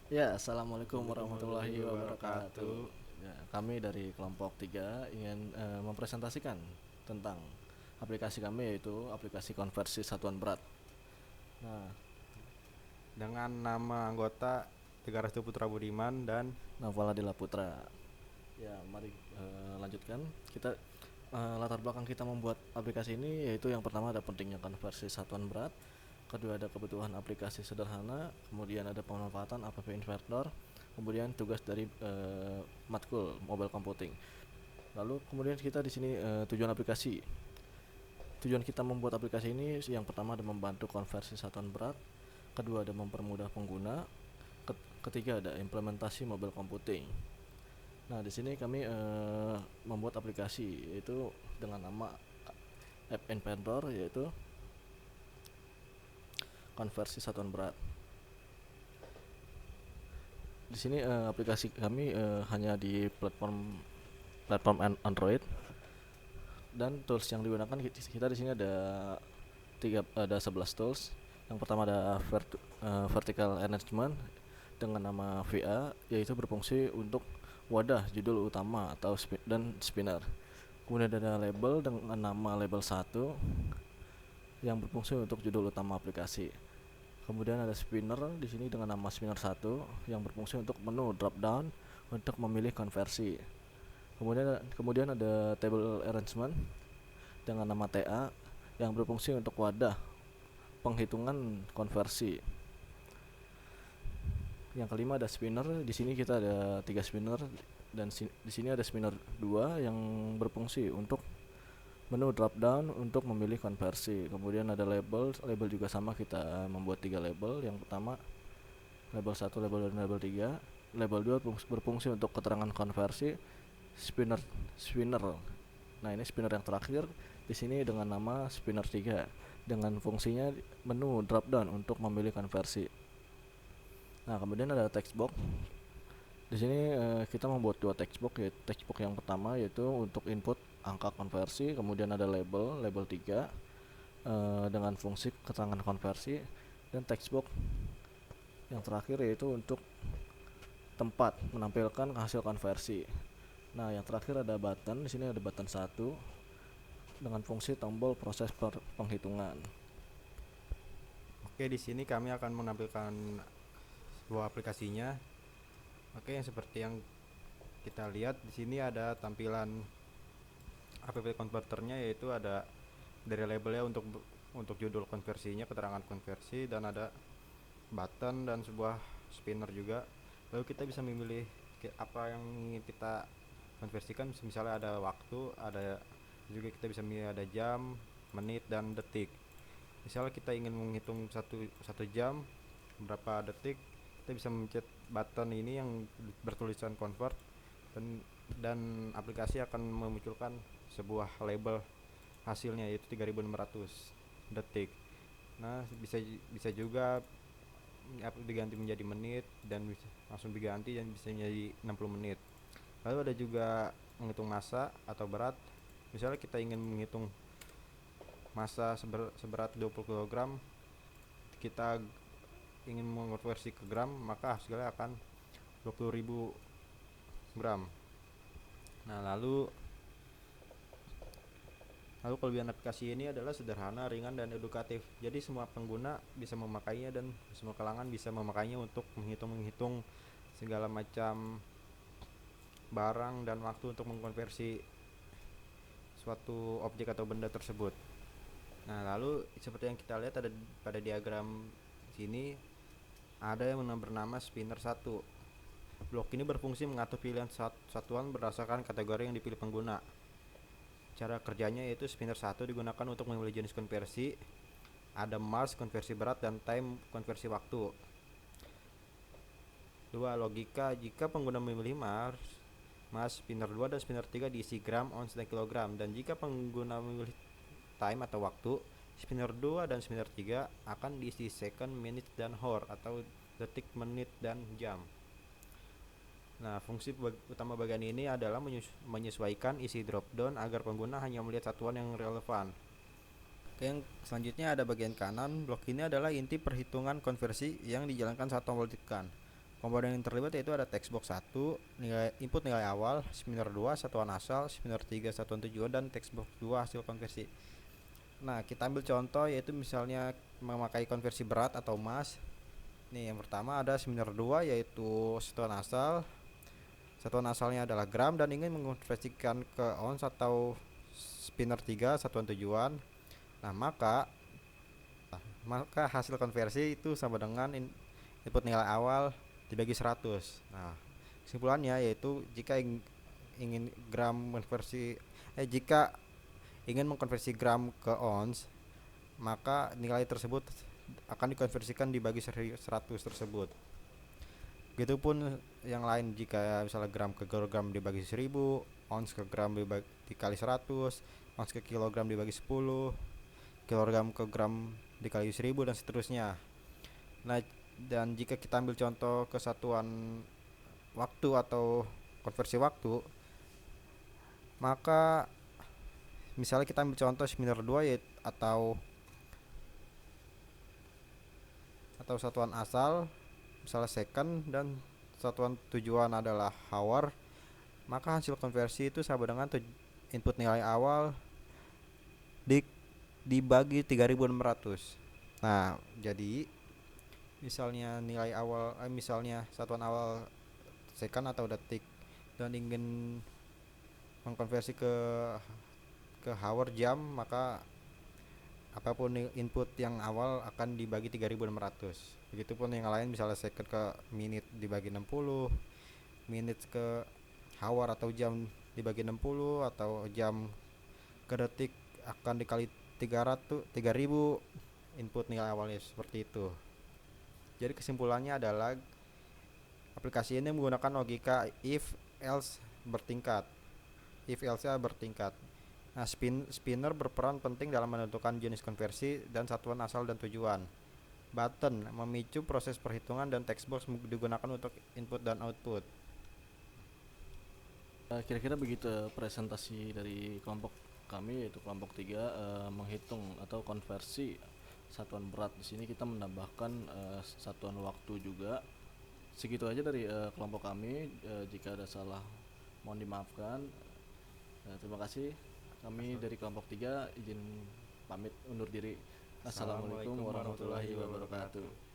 Ya, Assalamualaikum Assalamualaikum warahmatullahi warahmatullahi wabarakatuh. wabarakatuh. Ya, kami dari kelompok 3 ingin mempresentasikan tentang aplikasi kami, yaitu aplikasi konversi satuan berat. Nah, Dengan nama anggota Tegar Restu Putra Budiman dan Navala Dila Putra. Ya, mari lanjutkan. Kita latar belakang kita membuat aplikasi ini yaitu yang pertama ada pentingnya konversi satuan berat, kedua ada kebutuhan aplikasi sederhana, kemudian ada pemanfaatan app inverter, kemudian tugas dari matkul mobile computing. Lalu kemudian kita di sini tujuan aplikasi. Tujuan kita membuat aplikasi ini yang pertama ada membantu konversi satuan berat, kedua ada mempermudah pengguna, ketiga ada implementasi mobile computing. Nah, di sini kami membuat aplikasi yaitu dengan nama App Inventor, yaitu konversi satuan berat. Di sini aplikasi kami hanya di platform platform Android, dan tools yang digunakan kita di sini ada 11 tools. Yang pertama ada vertical arrangement dengan nama VA, yaitu berfungsi untuk wadah judul utama atau dan spinner. Kemudian ada label dengan nama label satu yang berfungsi untuk judul utama aplikasi. Kemudian ada spinner di sini dengan nama spinner satu yang berfungsi untuk menu drop down untuk memilih konversi. Kemudian ada table arrangement dengan nama TA yang berfungsi untuk wadah penghitungan konversi. Yang kelima ada spinner. Di sini kita ada 3 spinner, dan di sini ada spinner 2 yang berfungsi untuk menu drop down untuk memilih konversi. Kemudian ada label juga sama, kita membuat 3 label. Yang pertama label 1, label 2, dan label 3. Label 2 berfungsi untuk keterangan konversi spinner spinner. Nah, ini spinner yang terakhir di sini dengan nama spinner 3 dengan fungsinya menu drop down untuk memilih konversi. Nah, kemudian ada text box. Di sini kita membuat dua textbox, yaitu textbox yang pertama yaitu untuk input angka konversi, kemudian ada label 3 dengan fungsi keterangan konversi, dan textbox yang terakhir yaitu untuk tempat menampilkan hasil konversi. Nah, yang terakhir ada button. Di sini ada button satu dengan fungsi tombol proses penghitungan. oke, di sini kami akan menampilkan sebuah aplikasinya. Oke, yang seperti yang kita lihat di sini ada tampilan app converternya, yaitu ada dari labelnya untuk judul konversinya, keterangan konversi, dan ada button dan sebuah spinner juga. Lalu kita bisa memilih apa yang ingin kita konversikan. Misalnya ada waktu, ada juga kita bisa memilih ada jam, menit, dan detik. Misalnya kita ingin menghitung satu jam berapa detik, kita bisa mencet button ini yang bertulisan convert, dan aplikasi akan memunculkan sebuah label hasilnya, yaitu 3600 detik. Nah, bisa bisa juga diganti menjadi menit, dan bisa langsung diganti dan bisa menjadi 60 menit. Lalu ada juga menghitung massa atau berat. Misalnya kita ingin menghitung massa seberat 20 kg, kita ingin mengonversi ke gram, maka hasilnya akan 20.000 gram. Nah, lalu kelebihan aplikasi ini adalah sederhana, ringan, dan edukatif. Jadi semua pengguna bisa memakainya dan semua kalangan bisa memakainya untuk menghitung segala macam barang dan waktu untuk mengkonversi suatu objek atau benda tersebut. Nah, lalu seperti yang kita lihat ada pada diagram sini, ada yang bernama spinner 1. Blok ini berfungsi mengatur pilihan satuan berdasarkan kategori yang dipilih pengguna. Cara kerjanya yaitu spinner 1 digunakan untuk memilih jenis konversi, ada Mars konversi berat, dan time konversi waktu. 2. Logika. Jika pengguna memilih Mars spinner 2 dan spinner 3 diisi gram, ons, dan kilogram. Dan jika pengguna memilih time atau waktu, spinner 2 dan spinner 3 akan diisi second, minute, dan hour atau detik, menit, dan jam. Nah, fungsi utama bagian ini adalah menyesuaikan isi dropdown agar pengguna hanya melihat satuan yang relevan. Oke, yang selanjutnya ada bagian kanan. Blok ini adalah inti perhitungan konversi yang dijalankan saat tombol ditekan. Komponen yang terlibat yaitu ada text box 1, nilai input nilai awal, spinner 2 satuan asal, spinner 3 satuan tujuan, dan text box 2 hasil konversi. Nah, kita ambil contoh yaitu misalnya memakai konversi berat atau mass. Nih, yang pertama ada spinner 2 yaitu satuan asal. Satuan asalnya adalah gram dan ingin mengonversikan ke ounce atau spinner 3 satuan tujuan. Nah, maka hasil konversi itu sama dengan input nilai awal dibagi 100. Nah, kesimpulannya yaitu ingin gram konversi jika ingin mengkonversi gram ke ounce, maka nilai tersebut akan dikonversikan dibagi 100 tersebut. Begitupun yang lain, jika misalnya gram ke kilogram dibagi 1000, ounce ke gram dikali 100, ounce ke kilogram dibagi 10, kilogram ke gram dikali 1000, dan seterusnya. Nah, dan jika kita ambil contoh kesatuan waktu atau konversi waktu, maka misalnya kita ambil contoh spinner 2 yaitu atau satuan asal misalnya second dan satuan tujuan adalah hour, maka hasil konversi itu sama dengan input nilai awal dibagi 3600. Nah, jadi misalnya nilai awal misalnya satuan awal second atau detik dan ingin mengkonversi ke hour jam, maka apapun input yang awal akan dibagi 3600. Begitupun yang lain, misalnya second ke menit dibagi 60, menit ke hour atau jam dibagi 60, atau jam ke detik akan dikali 3000 input nilai awalnya, seperti itu. Jadi kesimpulannya adalah aplikasi ini menggunakan logika if else bertingkat. If else bertingkat. Nah, spinner berperan penting dalam menentukan jenis konversi dan satuan asal dan tujuan. Button memicu proses perhitungan dan text box digunakan untuk input dan output. Kira-kira begitu presentasi dari kelompok kami, yaitu kelompok 3, menghitung atau konversi satuan berat. Di sini kita menambahkan satuan waktu juga. Segitu aja dari kelompok kami. Jika ada salah mohon dimaafkan. Terima kasih. Kami dari kelompok 3 izin pamit undur diri. Assalamualaikum warahmatullahi wabarakatuh.